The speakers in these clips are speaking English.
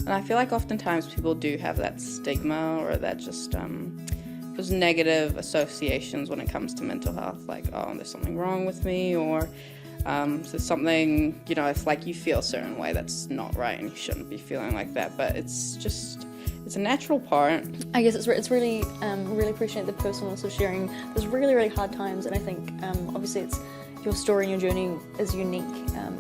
And I feel like oftentimes people do have that stigma or that just those negative associations when it comes to mental health, like, oh, there's something wrong with me, or so something, it's like you feel a certain way that's not right and you shouldn't be feeling like that, but it's a natural part. I guess it's really really appreciate the personalness of sharing those really, really hard times, and I think obviously it's your story and your journey is unique,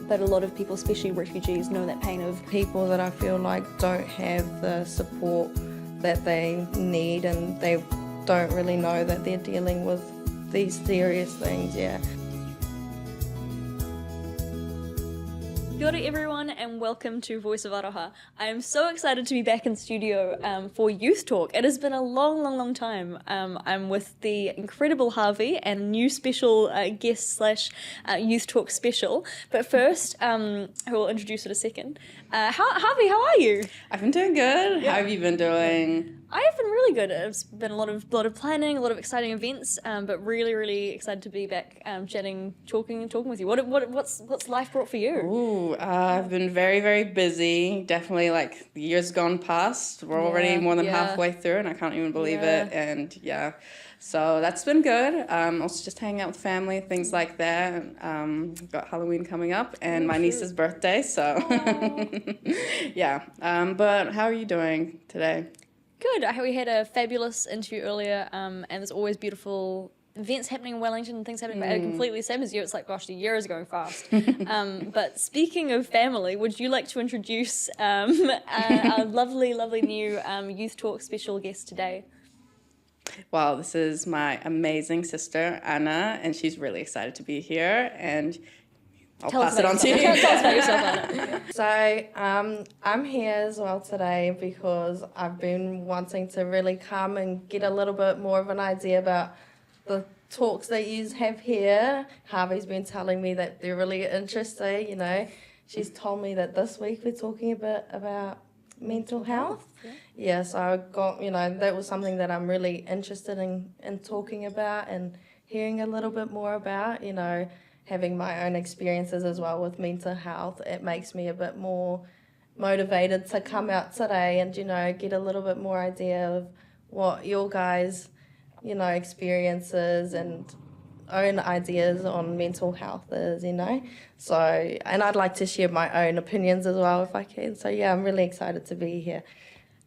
but a lot of people, especially refugees, know that pain of people that I feel like don't have the support that they need, and they don't really know that they're dealing with these serious things, yeah. Kia ora everyone and welcome to Voiceofaroha. I am so excited to be back in studio for Youth Talk. It has been a long time. I'm with the incredible Javi and a new special guest slash Youth Talk special. But first, I will introduce it a second. Javi, how are you? I've been doing good. Yeah. How have you been doing? I have been really good. It's been a lot of planning, a lot of exciting events, but really excited to be back chatting, talking with you. What's life brought for you? Ooh, I've been very busy. Definitely, like, the year's gone past. We're already more than halfway through, and I can't even believe it. And so that's been good. Also just hanging out with family, things like that. Got Halloween coming up and my niece's birthday, so but how are you doing today? Good. We had a fabulous interview earlier, and there's always beautiful events happening in Wellington and things happening, but completely same as you. It's like, gosh, the year is going fast. But speaking of family, would you like to introduce our lovely new Youth Talk special guest today? Well, this is my amazing sister, Anna, and she's really excited to be here, and I'll pass it on to you. Tell us about yourself, Anna. So I'm here as well today because I've been wanting to really come and get a little bit more of an idea about the talks that you have here. Javi's been telling me that they're really interesting, She's told me that this week we're talking a bit about mental health. Yeah, so I got, that was something that I'm really interested in talking about and hearing a little bit more about, having my own experiences as well with mental health. It makes me a bit more motivated to come out today and, get a little bit more idea of what your guys' experiences and own ideas on mental health is, So, and I'd like to share my own opinions as well if I can. So, yeah, I'm really excited to be here.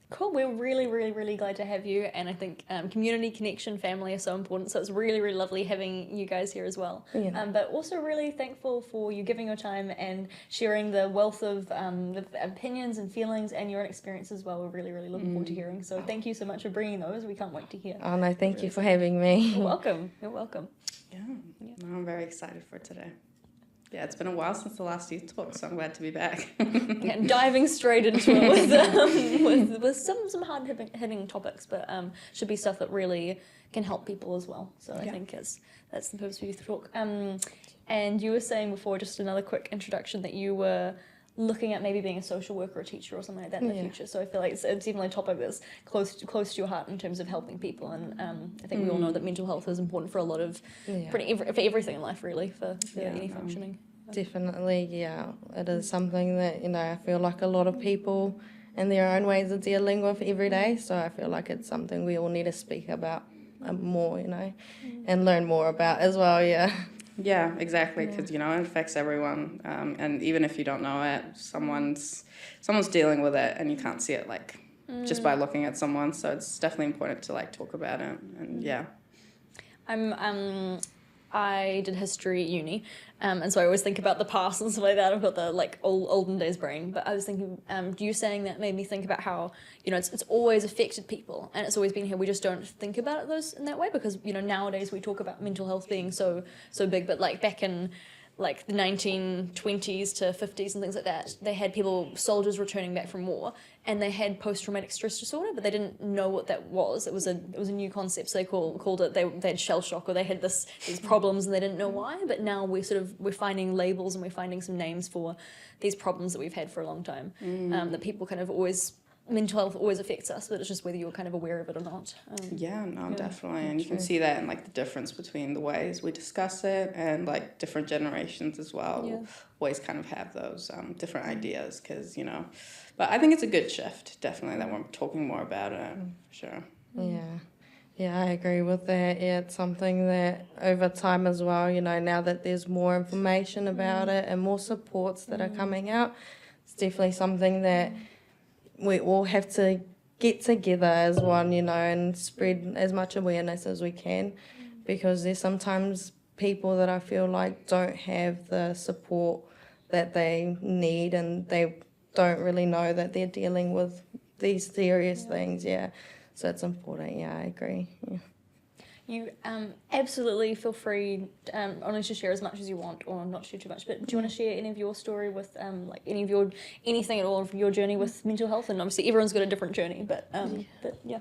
Cool. We're really glad to have you, and I think community, connection, family are so important, so it's really lovely having you guys here as well. Yeah. But also really thankful for you giving your time and sharing the wealth of the opinions and feelings and your own experience as well. We're really looking forward to hearing, so thank you so much for bringing those. We can't wait to hear. Oh, no, thank you for having me. You're welcome. You're welcome. Yeah. No, I'm very excited for today. Yeah, it's been a while since the last Youth Talk, so I'm glad to be back. And diving straight into it with some hard hitting topics, but should be stuff that really can help people as well. So I think that's the purpose of Youth Talk. And you were saying before, just another quick introduction, that you were looking at maybe being a social worker or a teacher or something like that in the future. So I feel like it's definitely a topic that's close to your heart in terms of helping people. And I think we all know that mental health is important for a lot of, for everything in life really, for any functioning. Definitely, yeah. It is something that, I feel like a lot of people in their own ways are dealing with every day. So I feel like it's something we all need to speak about more, and learn more about as well, yeah. Yeah, exactly, because, it affects everyone. And even if you don't know it, someone's dealing with it and you can't see it, just by looking at someone. So it's definitely important to, talk about it. And, yeah. I did history at uni, and so I always think about the past and stuff like that. I've got the olden days brain, but I was thinking, you saying that made me think about how it's always affected people, and it's always been here. We just don't think about it in that way because nowadays we talk about mental health being so big, but back in the 1920s to 50s and things like that, they had soldiers returning back from war, and they had post-traumatic stress disorder, but they didn't know what that was. It was a new concept, so they called it, they had shell shock, or they had these problems and they didn't know why. But now we're finding labels and we're finding some names for these problems that we've had for a long time, that people kind of always mental health always affects us, but it's just whether you're kind of aware of it or not. Yeah, no, Yeah, definitely. And you can true. see that in like the difference between the ways we discuss it and like different generations as well. Yeah. Will always kind of have those different ideas because, but I think it's a good shift, definitely, that we're talking more about it, for sure. Yeah. Yeah, I agree with that. Yeah, it's something that over time as well, now that there's more information about it and more supports that are coming out, it's definitely something that we all have to get together as one, and spread as much awareness as we can, because there's sometimes people that I feel like don't have the support that they need, and they don't really know that they're dealing with these serious things. Yeah, so it's important. Yeah, I agree. Yeah. You absolutely feel free only to share as much as you want, or not share too much. But do you want to share any of your story with like anything at all of your journey with mental health? And obviously everyone's got a different journey, but yeah.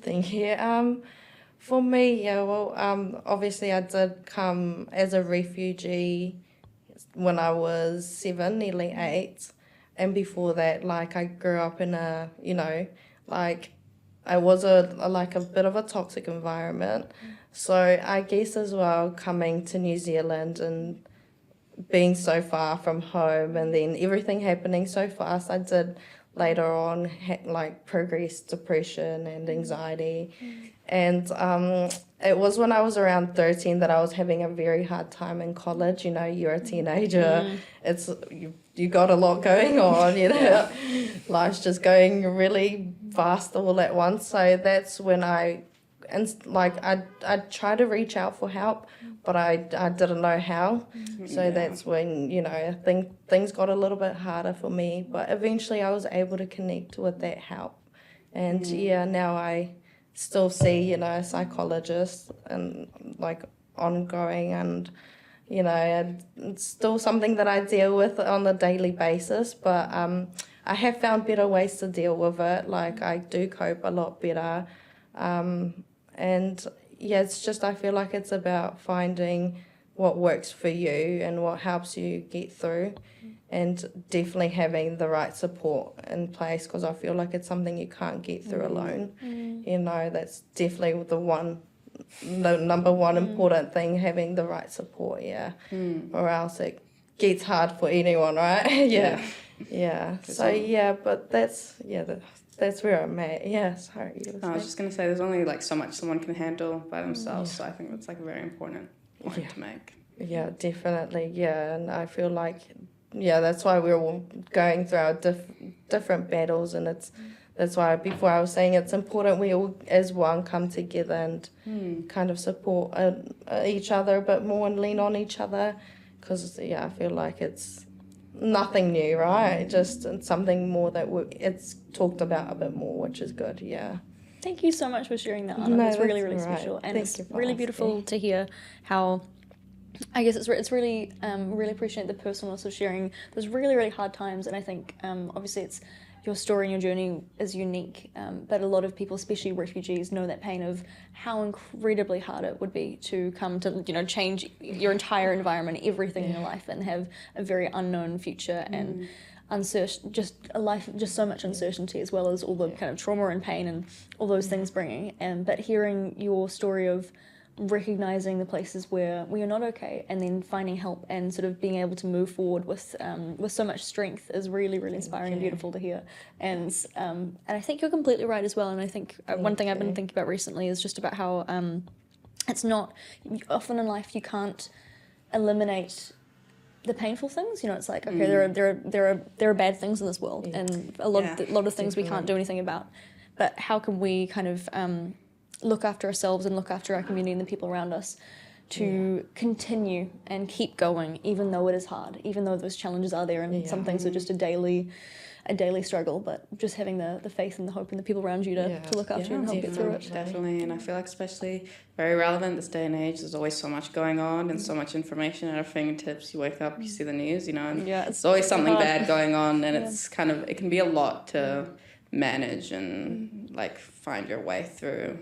Thank you. For me, yeah. Well, obviously I did come as a refugee when I was 7, nearly 8, and before that, like I grew up in a, like I was like a bit of a toxic environment. So I guess as well, coming to New Zealand and being so far from home, and then everything happening so fast, I did later on like progress depression and anxiety. And it was when I was around 13 that I was having a very hard time in college. You're a teenager, it's you got a lot going on, life's just going really fast all at once. So that's when I tried to reach out for help, but I didn't know how. So that's when, I think things got a little bit harder for me, but eventually I was able to connect with that help. And now I still see, a psychologist and like ongoing, and, it's still something that I deal with on a daily basis, but I have found better ways to deal with it. Like I do cope a lot better. And yeah, it's just, I feel like it's about finding what works for you and what helps you get through, and definitely having the right support in place, because I feel like it's something you can't get through alone. That's definitely the number one important thing, having the right support, or else it gets hard for anyone, right? Yeah. So yeah, but that's where I'm at. Yeah, sorry. I was just going to say, there's only like so much someone can handle by themselves, so I think that's like a very important point to make. Yeah, definitely. Yeah, and I feel like, that's why we're all going through our different battles, and that's why before I was saying it's important we all as one come together and kind of support each other a bit more and lean on each other, because I feel like it's nothing new, right? Just something more that it's talked about a bit more, which is good. Yeah. Thank you so much for sharing that, Anna. It's really, really special, and it's really beautiful to hear how. I guess it's really really appreciate the personalness of sharing those really, really hard times, and I think obviously it's your story and your journey is unique, but a lot of people, especially refugees, know that pain of how incredibly hard it would be to come to change your entire environment, everything in your life, and have a very unknown future and uncertain, just a life, just so much uncertainty, as well as all the kind of trauma and pain and all those things bringing. But hearing your story of recognizing the places where you're not okay, and then finding help and sort of being able to move forward with so much strength is really, really inspiring and beautiful to hear. And I think you're completely right as well. And I think one thing I've been thinking about recently is just about how it's not often in life you can't eliminate the painful things. It's like, okay, there are bad things in this world, and a lot of things we can't do anything about. But how can we kind of look after ourselves and look after our community and the people around us to continue and keep going, even though it is hard, even though those challenges are there, and some things are just a daily struggle, but just having the faith and the hope and the people around you to look after you and help get through it. Definitely, and I feel like especially very relevant this day and age. There's always so much going on and so much information at our fingertips. You wake up, you see the news, and it's always something bad going on, and it's kind of, it can be a lot to manage and like find your way through.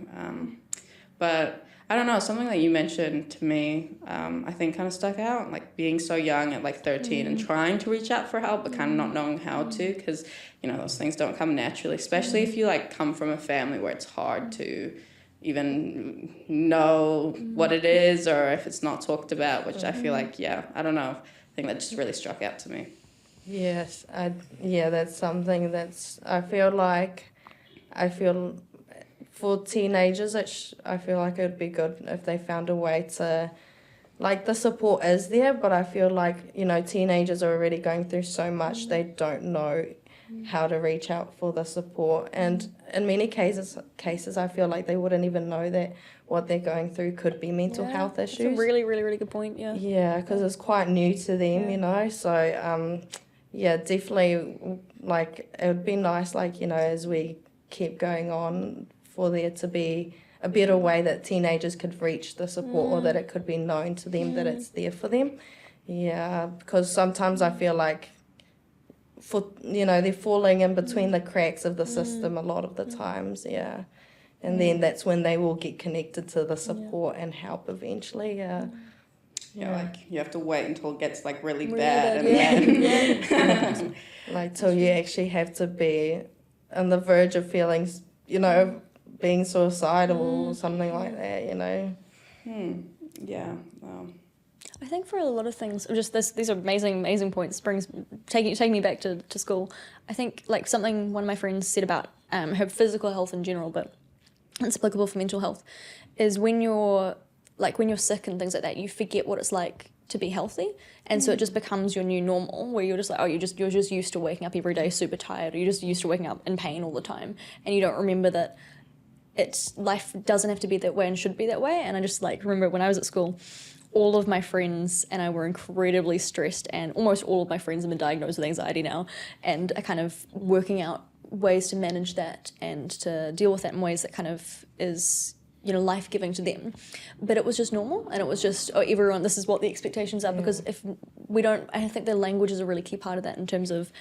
But I don't know, something that you mentioned to me, I think kind of stuck out, like being so young at like 13 and trying to reach out for help, but kind of not knowing how to, because, you know, those things don't come naturally, especially if you like come from a family where it's hard to even know what it is, or if it's not talked about, which I feel like, yeah, I don't know, I think that just really struck out to me. Yes, that's something I feel for teenagers, I feel like it would be good if they found a way to, like, the support is there, but I feel like, you know, teenagers are already going through so much, they don't know how to reach out for the support. And in many cases, I feel like they wouldn't even know that what they're going through could be mental health issues. That's a really, really, really good point, yeah. Yeah, because it's quite new to them, you know, so, yeah, definitely, like, it would be nice, like, you know, as we keep going on, for there to be a better way that teenagers could reach the support, or that it could be known to them that it's there for them. Yeah, because sometimes I feel like, they're falling in between the cracks of the system a lot of the times, yeah. And then that's when they will get connected to the support and help eventually, yeah. Yeah, like you have to wait until it gets like really Really bad, bad, and then Like, till you actually have to be on the verge of feelings, you know, being suicidal or something like that, you know. yeah. I think for a lot of things, just these are amazing points. Taking me back to school. I think like something one of my friends said about her physical health in general, but it's applicable for mental health, is when you're sick and things like that, you forget what it's like to be healthy, and so it just becomes your new normal, where you're just like, you're just used to waking up every day super tired, or you're just used to waking up in pain all the time, and you don't remember that life doesn't have to be that way and should be that way. And I just like remember when I was at school, all of my friends and I were incredibly stressed, and almost all of my friends have been diagnosed with anxiety now, and are kind of working out ways to manage that and to deal with that in ways that kind of is, you know, life-giving to them. But it was just normal, and it was just, everyone, this is what the expectations are, because if we don't, I think the language is a really key part of that, in terms of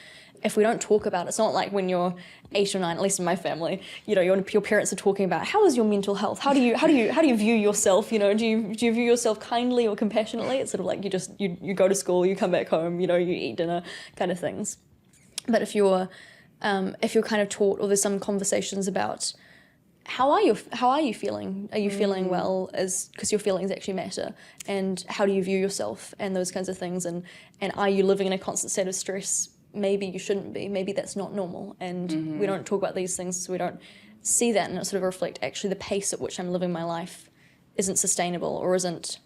if we don't talk about it. It's not like when you're 8 or 9, at least in my family, you know, your parents are talking about, how is your mental health? How do you view yourself? You know, do you view yourself kindly or compassionately? It's sort of like you go to school, you come back home, you know, you eat dinner, kind of things. But if you're kind of taught, or there's some conversations about, how are you feeling? Are you feeling well? Because your feelings actually matter. And how do you view yourself, and those kinds of things? And are you living in a constant state of stress? Maybe you shouldn't be. Maybe that's not normal. And we don't talk about these things, so we don't see that, and it sort of reflect actually the pace at which I'm living my life isn't sustainable, or isn't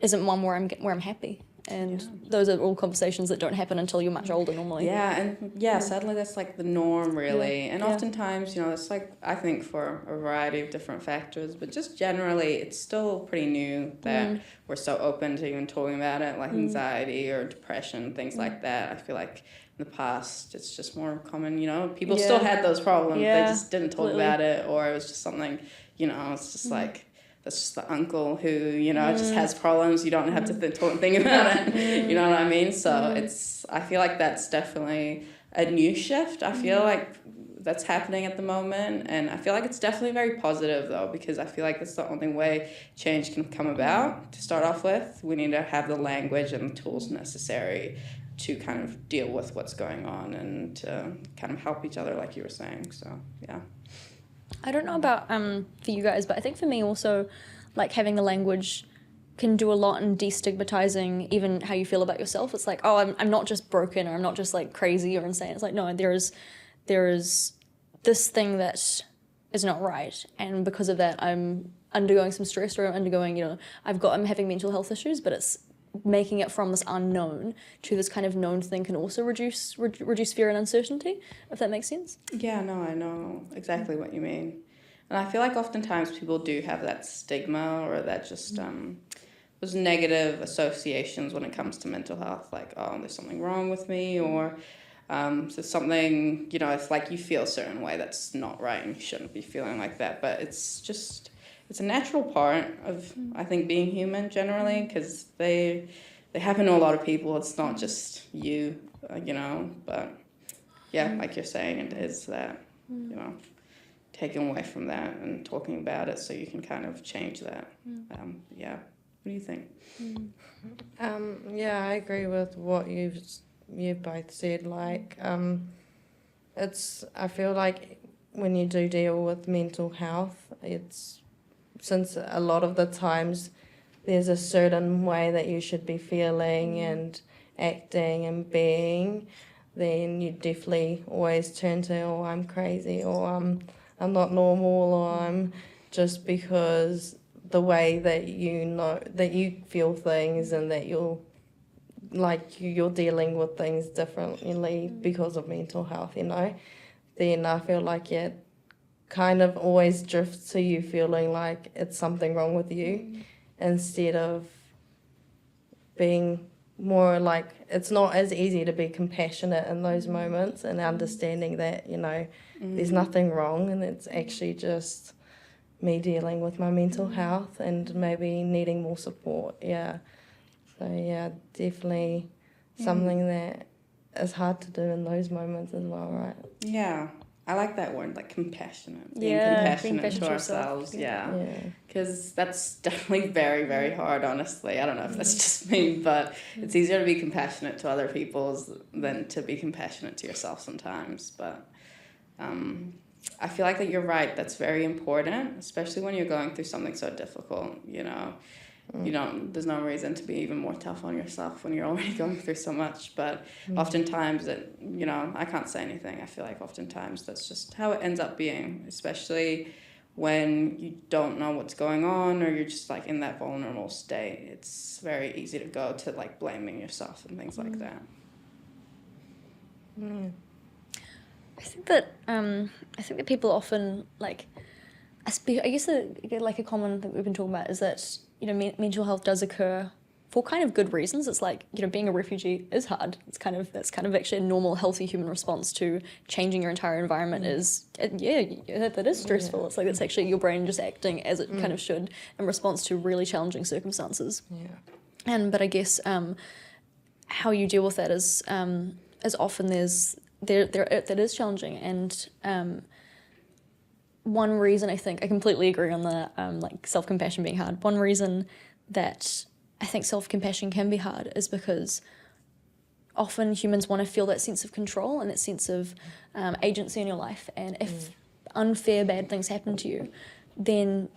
one where I'm happy. And those are all conversations that don't happen until you're much older normally. Yeah, and sadly that's like the norm, really. And oftentimes, you know, it's like, I think for a variety of different factors, but just generally it's still pretty new that we're so open to even talking about it, like anxiety or depression, things like that. I feel like in the past it's just more common, you know, people still had those problems, they just didn't talk about it, or it was just something, you know, it's just like, that's just the uncle who, you know, just has problems. You don't have to think about it. You know what I mean? So I feel like that's definitely a new shift. I feel like that's happening at the moment. And I feel like it's definitely very positive, though, because I feel like that's the only way change can come about. To start off with, we need to have the language and the tools necessary to kind of deal with what's going on, and to kind of help each other, like you were saying. So, yeah. I don't know about for you guys, but I think for me also, like, having the language can do a lot in destigmatizing even how you feel about yourself. It's like, I'm not just broken, or I'm not just like crazy or insane. It's like, no, there is this thing that is not right, and because of that I'm undergoing some stress, or I'm undergoing, you know, I'm having mental health issues, but it's making it from this unknown to this kind of known thing can also reduce fear and uncertainty, if that makes sense. Yeah, no, I know exactly what you mean. And I feel like oftentimes people do have that stigma, or that just those negative associations when it comes to mental health, like, there's something wrong with me, or there's something, you know, it's like you feel a certain way that's not right, and you shouldn't be feeling like that. But it's a natural part of, I think, being human generally, because they happen to a lot of people. It's not just you, you know, but yeah, like you're saying, it is that, you know, taking away from that and talking about it so you can kind of change that. Yeah. What do you think? Yeah, I agree with what you both said. Like, I feel like when you do deal with mental health, since a lot of the times there's a certain way that you should be feeling and acting and being, then you definitely always turn to, oh, I'm crazy, or I'm not normal, or I'm just because the way that you know that you feel things and that you're dealing with things differently because of mental health, then I feel like it kind of always drifts to you feeling like it's something wrong with you instead of being more like it's not as easy to be compassionate in those moments and understanding that, there's nothing wrong and it's actually just me dealing with my mental health and maybe needing more support. Yeah. So, yeah, definitely something that is hard to do in those moments as well, right? Yeah. I like that word, like compassionate. Being Yeah, compassionate to yourself. ourselves. Yeah. Yeah. Because that's definitely very, very hard, honestly. I don't know if that's just me, but it's easier to be compassionate to other people than to be compassionate to yourself sometimes. But I feel like that you're right. That's very important, especially when you're going through something so difficult, there's no reason to be even more tough on yourself when you're already going through so much. But oftentimes I can't say anything. I feel like oftentimes that's just how it ends up being, especially when you don't know what's going on or you're just like in that vulnerable state. It's very easy to go to like blaming yourself and things like that. I think that people often like, I guess like a common thing we've been talking about is that mental health does occur for kind of good reasons. It's like being a refugee is hard. That's kind of actually a normal, healthy human response to changing your entire environment. That is stressful. Yeah. It's like it's actually your brain just acting as it kind of should in response to really challenging circumstances. Yeah. But I guess how you deal with that is often that is challenging and. One reason I think I completely agree on the like self-compassion being hard. One reason that I think self-compassion can be hard is because often humans want to feel that sense of control and that sense of agency in your life. And if unfair bad things happen to you, then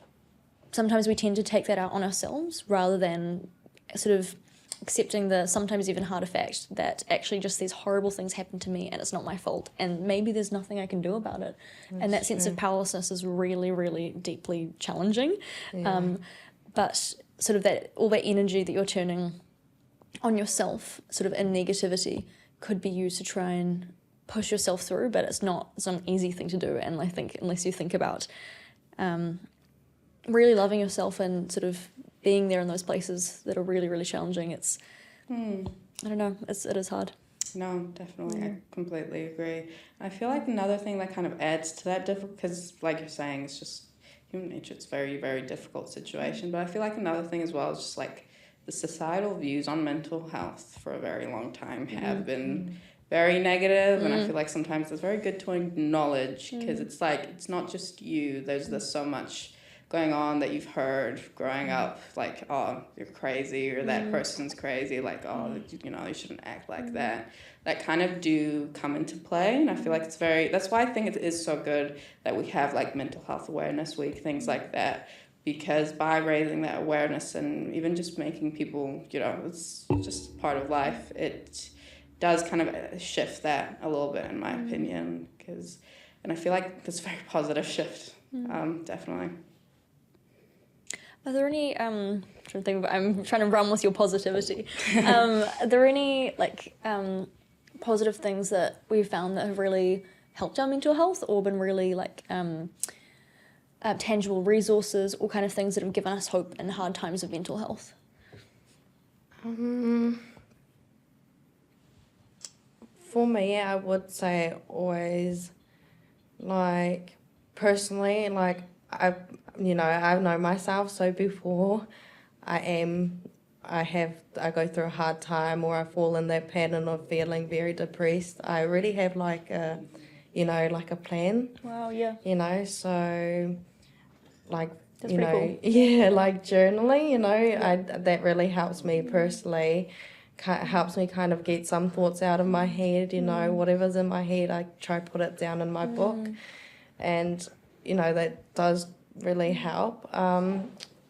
sometimes we tend to take that out on ourselves rather than sort of accepting the sometimes even harder fact that actually just these horrible things happen to me and it's not my fault and maybe there's nothing I can do about it. And that sense of powerlessness is really, really deeply challenging. But sort of that all that energy that you're turning on yourself sort of in negativity could be used to try and push yourself through, but it's not an easy thing to do. And I think unless you think about really loving yourself and sort of being there in those places that are really, really challenging, it's, I don't know, it is hard. No, definitely. I completely agree. I feel like another thing that kind of adds to that because like you're saying, it's just human nature. It's a very, very difficult situation. But I feel like another thing as well is just like the societal views on mental health for a very long time have been very negative. And I feel like sometimes it's very good to acknowledge because it's like, it's not just you. There's so much going on that you've heard growing up, like, oh, you're crazy, or that person's crazy, like, oh, you shouldn't act like that kind of do come into play. And I feel like that's why I think it is so good that we have like Mental Health Awareness Week, things like that, because by raising that awareness and even just making people, it's just part of life, it does kind of shift that a little bit, in my opinion, and I feel like it's a very positive shift, definitely. Are there any, I'm trying to run with your positivity. Are there any positive things that we've found that have really helped our mental health or been really tangible resources or kind of things that have given us hope in hard times of mental health? For me, I would say always, personally, I know myself, so before I go through a hard time or I fall in that pattern of feeling very depressed, I already have like a plan. Wow, yeah. So like, That's pretty cool. yeah, like journaling, that really helps me personally. Helps me kind of get some thoughts out of my head, whatever's in my head, I try to put it down in my book. And, that does really help. I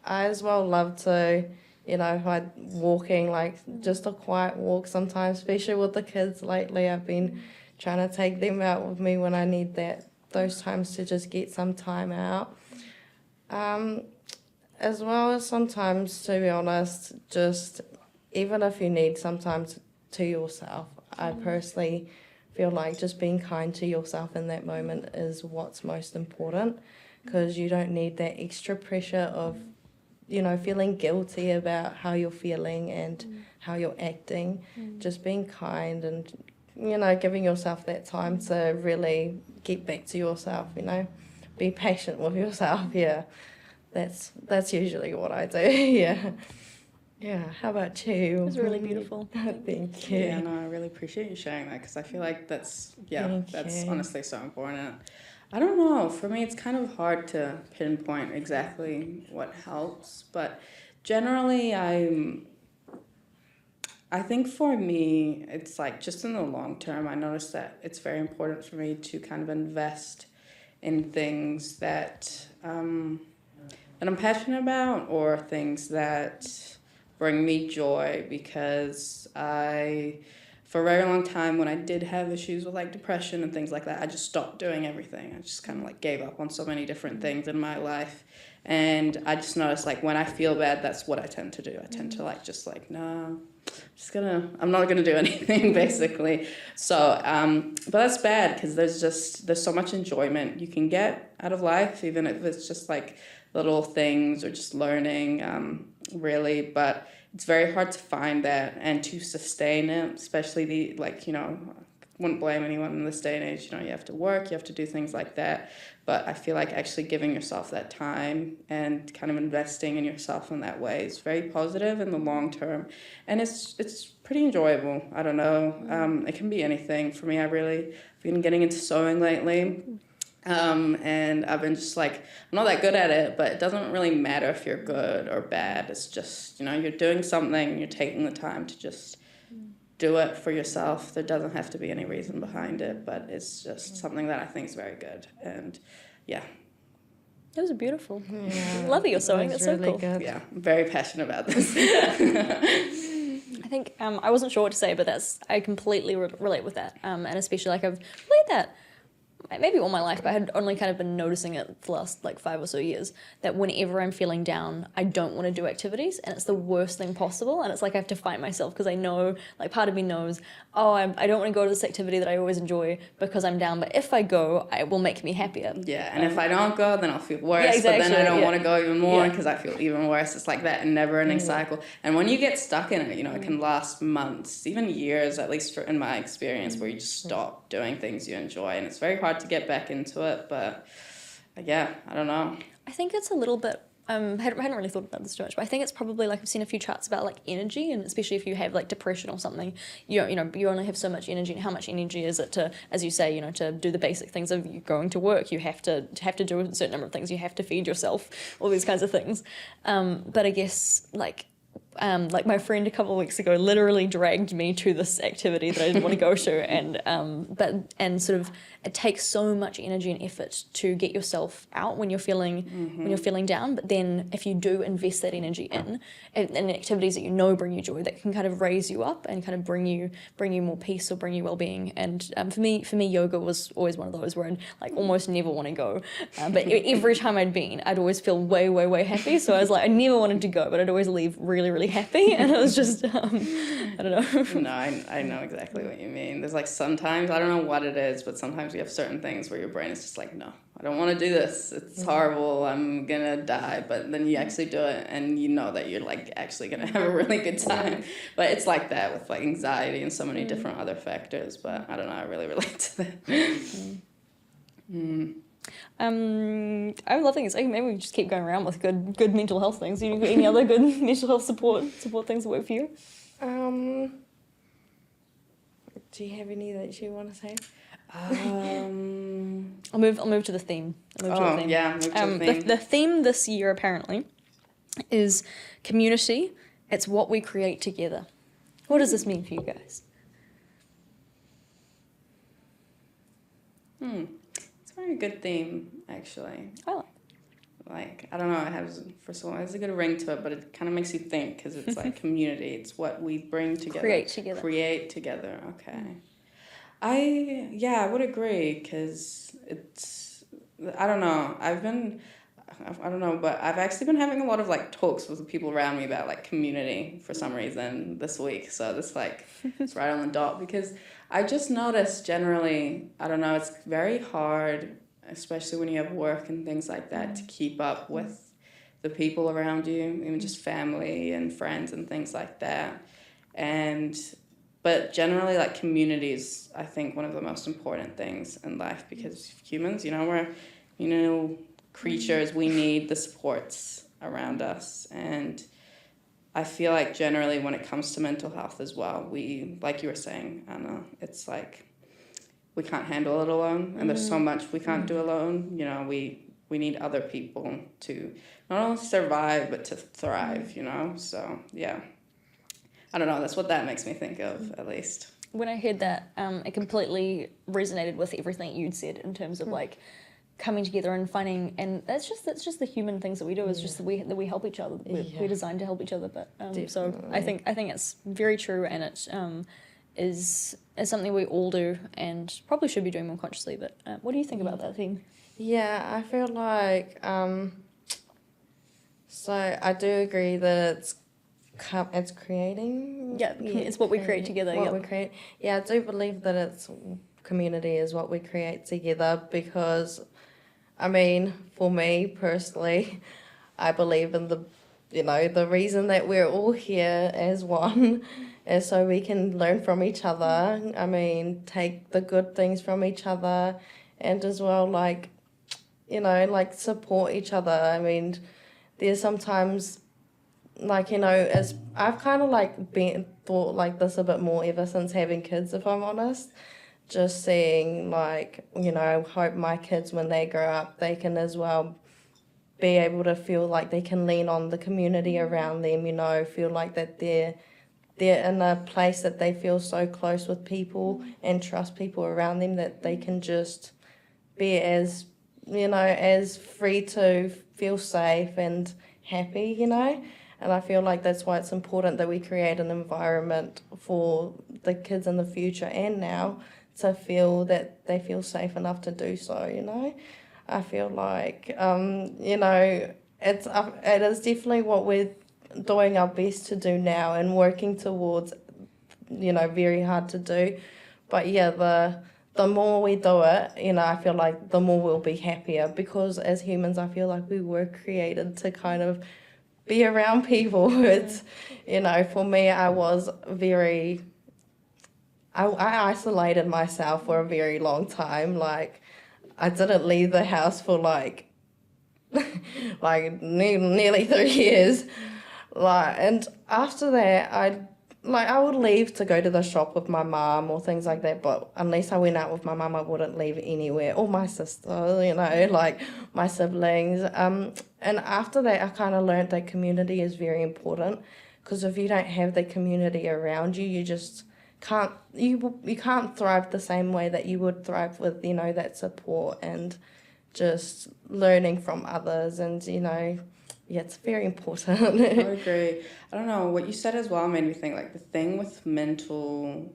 as well love to, like walking, like just a quiet walk sometimes, especially with the kids lately. I've been trying to take them out with me when I need those times to just get some time out. As well as sometimes, to be honest, just even if you need sometimes to yourself, I personally feel like just being kind to yourself in that moment is what's most important, because you don't need that extra pressure of, feeling guilty about how you're feeling and how you're acting. Just being kind and, giving yourself that time to really get back to yourself, be patient with yourself. Yeah, that's usually what I do. Yeah. Yeah, how about you? It was really beautiful. Thank you. Yeah, no, I really appreciate you sharing that, because I feel like that's honestly so important. I don't know, for me it's kind of hard to pinpoint exactly what helps, but generally I think for me it's like just in the long term I notice that it's very important for me to kind of invest in things that I'm passionate about, or things that bring me joy, because for a very long time when I did have issues with like depression and things like that, I just stopped doing everything. I just kind of like gave up on so many different things in my life, and I just noticed like when I feel bad, that's what I tend to do. I tend to like just like, no, I'm not gonna do anything basically. So but that's bad, because there's so much enjoyment you can get out of life, even if it's just like little things or just learning, really. But it's very hard to find that and to sustain it, especially wouldn't blame anyone in this day and age. You have to work, you have to do things like that. But I feel like actually giving yourself that time and kind of investing in yourself in that way is very positive in the long term. And it's pretty enjoyable. I don't know. It can be anything. For me, I've been getting into sewing lately. And I've been just like, I'm not that good at it, but it doesn't really matter if you're good or bad. It's just, you're doing something, you're taking the time to just do it for yourself. There doesn't have to be any reason behind it, but it's just something that I think is very good. And yeah. Those are beautiful. Yeah, Love that you're sewing. That's really so cool. Good. Yeah, I'm very passionate about this. I think I wasn't sure what to say, but I completely relate with that. And especially like I've played that maybe all my life, but I had only kind of been noticing it the last like 5 or so years, that whenever I'm feeling down, I don't want to do activities, and it's the worst thing possible. And it's like I have to fight myself, because I know, like part of me knows, I don't want to go to this activity that I always enjoy because I'm down, but if I go, it will make me happier. Yeah, and if I don't go, then I'll feel worse, yeah, exactly, but then I don't want to go even more, Yeah. because I feel even worse. It's like that never-ending cycle. And when you get stuck in it, it can last months, even years, at least in my experience, where you just stop doing things you enjoy, and it's very hard to get back into it. But yeah, I don't know. I think it's a little bit, I hadn't really thought about this too much, but I think it's probably like I've seen a few charts about like energy, and especially if you have like depression or something, you only have so much energy, and how much energy is it to, as you say, to do the basic things of you going to work, you have to do a certain number of things, you have to feed yourself, all these kinds of things. But I guess like my friend a couple of weeks ago literally dragged me to this activity that I didn't want to go to, and sort of it takes so much energy and effort to get yourself out when you're feeling down. But then if you do invest that energy in activities that bring you joy, that can kind of raise you up and kind of bring you more peace or bring you well-being. And for me, yoga was always one of those where I'd like almost never want to go, but every time I'd always feel way, way, way happy. So I was like, I never wanted to go, but I'd always leave really, really happy. And it was just I don't know. No, I know exactly what you mean. There's like sometimes, I don't know what it is, but sometimes you have certain things where your brain is just like, no, I don't want to do this. It's horrible. I'm going to die. But then you actually do it, and you know that you're like actually going to have a really good time. But it's like that with like anxiety and so many different other factors. But I don't know, I really relate to that. I'm loving this. Maybe we just keep going around with good mental health things. You got any other good mental health support things that work for you? Do you have any that you want to say? I'll move to the theme. Yeah, move to the theme. The theme this year apparently is community. It's what we create together. What does this mean for you guys? It's a very good theme, actually. I like. Like, I don't know, it has a good ring to it, but it kind of makes you think, because it's like community. It's what we bring together. Create together, okay. I would agree, because I don't know, but I've actually been having a lot of like talks with the people around me about like community for some reason this week. So this like, it's right on the dot, because I just noticed generally, I don't know, it's very hard, especially when you have work and things like that, to keep up with the people around you, even just family and friends and things like that. But generally, like, community is, I think, one of the most important things in life, because humans, we're, creatures, we need the supports around us. And I feel like generally when it comes to mental health as well, we, like you were saying, Anna, it's like, we can't handle it alone, and there's so much we can't do alone. We need other people to not only survive, but to thrive, So, yeah. I don't know, that's what that makes me think of, at least. When I heard that, it completely resonated with everything you'd said in terms of, like, coming together and finding, and that's just the human things that we do. It's just that we help each other. We're designed to help each other. But so I think it's very true, and it is something we all do and probably should be doing more consciously. But what do you think about that theme? Yeah, I feel like so I do agree that it's creating. Yeah, it's what we create together. What we create. Yeah, I do believe that it's community is what we create together, because, I mean, for me personally, I believe in the reason that we're all here as one is so we can learn from each other. I mean, take the good things from each other, and as well, like, support each other. I mean, there's sometimes, like, as I've kind of like thought like this a bit more ever since having kids, if I'm honest. Just seeing, like, I hope my kids, when they grow up, they can as well be able to feel like they can lean on the community around them, feel like that they're in a place that they feel so close with people and trust people around them, that they can just be as free to feel safe and happy, And I feel like that's why it's important that we create an environment for the kids in the future and now to feel that they feel safe enough to do so, I feel like, it is definitely what we're doing our best to do now and working towards, very hard to do. But yeah, the more we do it, I feel like the more we'll be happier, because as humans, I feel like we were created to kind of be around people. It's, for me, I was I isolated myself for a very long time. Like, I didn't leave the house for like nearly 3 years. And after that, I would leave to go to the shop with my mum or things like that, but unless I went out with my mum, I wouldn't leave anywhere, or my sister, like my siblings. And after that, I kind of learned that community is very important, because if you don't have the community around you, you just you can't thrive the same way that you would thrive with, that support and just learning from others. And, yeah, it's very important. I agree. I don't know, what you said as well made me think, like, the thing with mental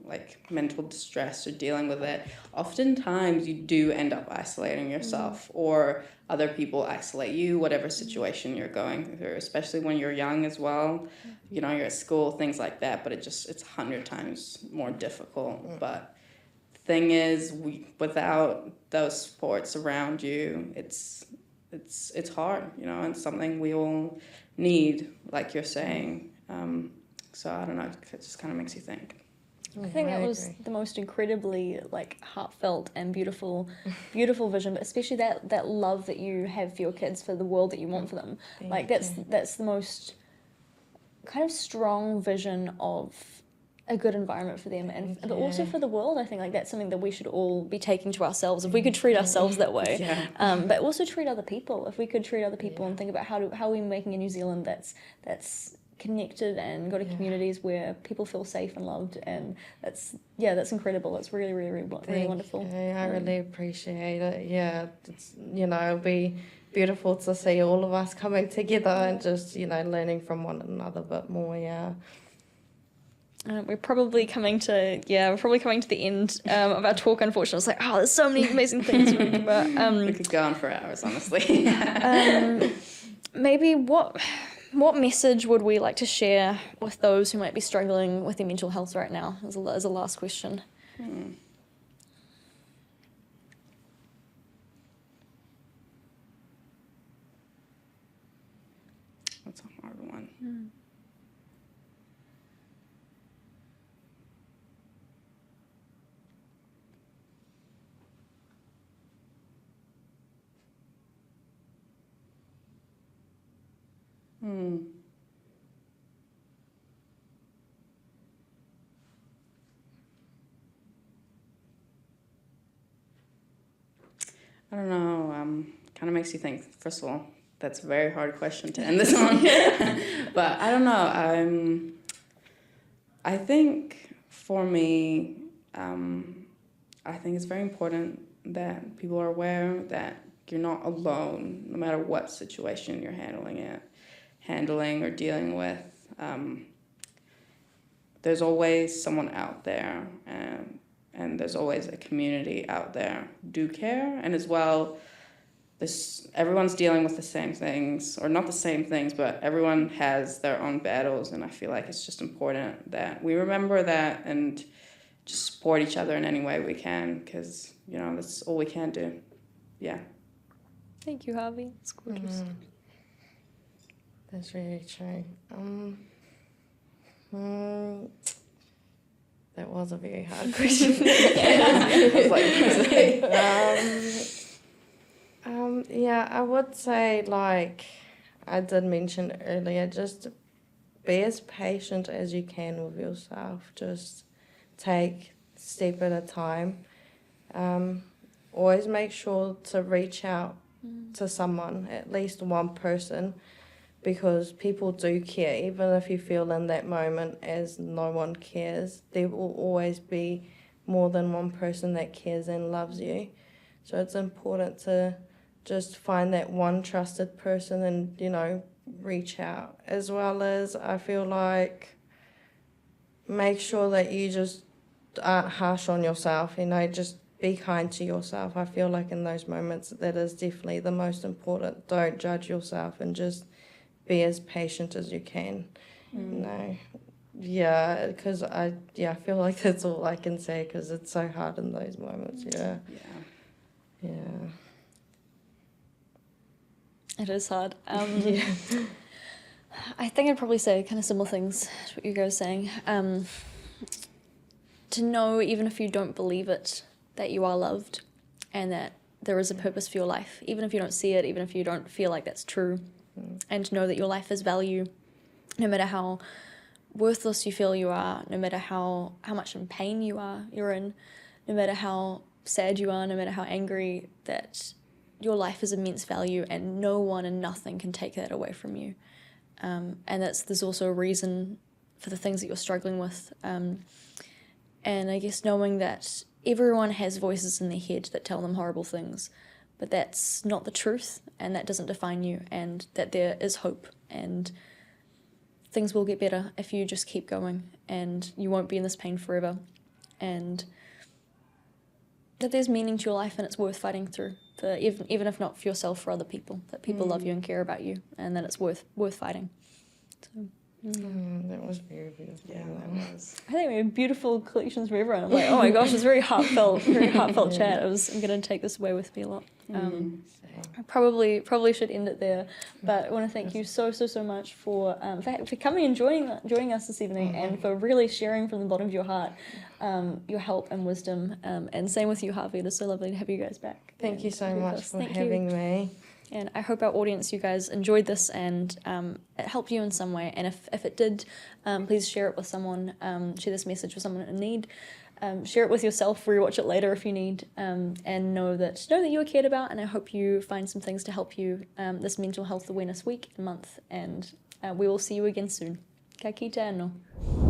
distress or dealing with it, oftentimes you do end up isolating yourself, or other people isolate you, whatever situation you're going through, especially when you're young as well. You're at school, things like that, but it's 100 times more difficult. But the thing is, without those supports around you, it's hard, and something we all need, like you're saying. So I don't know, it just kind of makes you think. I think that was the most incredibly, like, heartfelt and beautiful vision, but especially that love that you have for your kids, for the world that you want for them. That's the most kind of strong vision of a good environment for them, and but also for the world. I think like that's something that we should all be taking to ourselves. If we could treat ourselves that way, but also treat other people. If we could treat other people and think about how are we making a New Zealand that's connected and got communities where people feel safe and loved, and that's incredible. It's really really wonderful. I really appreciate it. Yeah, it's, it'll be beautiful to see all of us coming together and just learning from one another a bit more. We're probably coming to the end of our talk. Unfortunately, it's like, there's so many amazing things to talk about. We could go on for hours, honestly. Maybe what message would we like to share with those who might be struggling with their mental health right now? As a last question. That's a hard one. I don't know. Kind of makes you think. First of all, that's a very hard question to end this on. But I don't know. I think for me, I think it's very important that people are aware that you're not alone, no matter what situation you're handling or dealing with. There's always someone out there, and there's always a community out there who do care. And as well, everyone's dealing with the same things, or not the same things, but everyone has their own battles. And I feel like it's just important that we remember that and just support each other in any way we can, because, that's all we can do. Yeah. Thank you, Javi. It's gorgeous. That's really true. That was a very hard question. I would say, like I did mention earlier, just be as patient as you can with yourself. Just take a step at a time. Always make sure to reach out to someone, at least one person, because people do care. Even if you feel in that moment as no one cares, there will always be more than one person that cares and loves you. So it's important to just find that one trusted person and, reach out. As well as, I feel like, make sure that you just aren't harsh on yourself, just be kind to yourself. I feel like in those moments that is definitely the most important. Don't judge yourself and just be as patient as you can. Because I feel like that's all I can say, because it's so hard in those moments. It is hard. I think I'd probably say kind of similar things to what you guys were saying. To know, even if you don't believe it, that you are loved and that there is a purpose for your life, even if you don't see it, even if you don't feel like that's true. And to know that your life has value, no matter how worthless you feel you are, no matter how much in pain you're in, no matter how sad you are, no matter how angry, that your life has immense value and no one and nothing can take that away from you. And there's also a reason for the things that you're struggling with. And I guess knowing that everyone has voices in their head that tell them horrible things, but that's not the truth, and that doesn't define you, and that there is hope, and things will get better if you just keep going, and you won't be in this pain forever, and that there's meaning to your life and it's worth fighting through, for even if not for yourself, for other people, that people love you and care about you, and that it's worth fighting. So, that was very beautiful. Yeah, that was. I think we had beautiful collections from everyone. I'm like, oh my gosh, it's very heartfelt chat. I'm going to take this away with me a lot. I probably should end it there, but I want to thank you so much for coming and joining us this evening, and for really sharing from the bottom of your heart your help and wisdom. And same with you, Javi. It is so lovely to have you guys back. Thank you so much for Thank having me. And I hope our audience, you guys, enjoyed this and it helped you in some way. And if it did, please share it with someone, share this message with someone in need. Share it with yourself, rewatch it later if you need, and know that you are cared about. And I hope you find some things to help you this Mental Health Awareness Week and month. And we will see you again soon. Ka kite anō.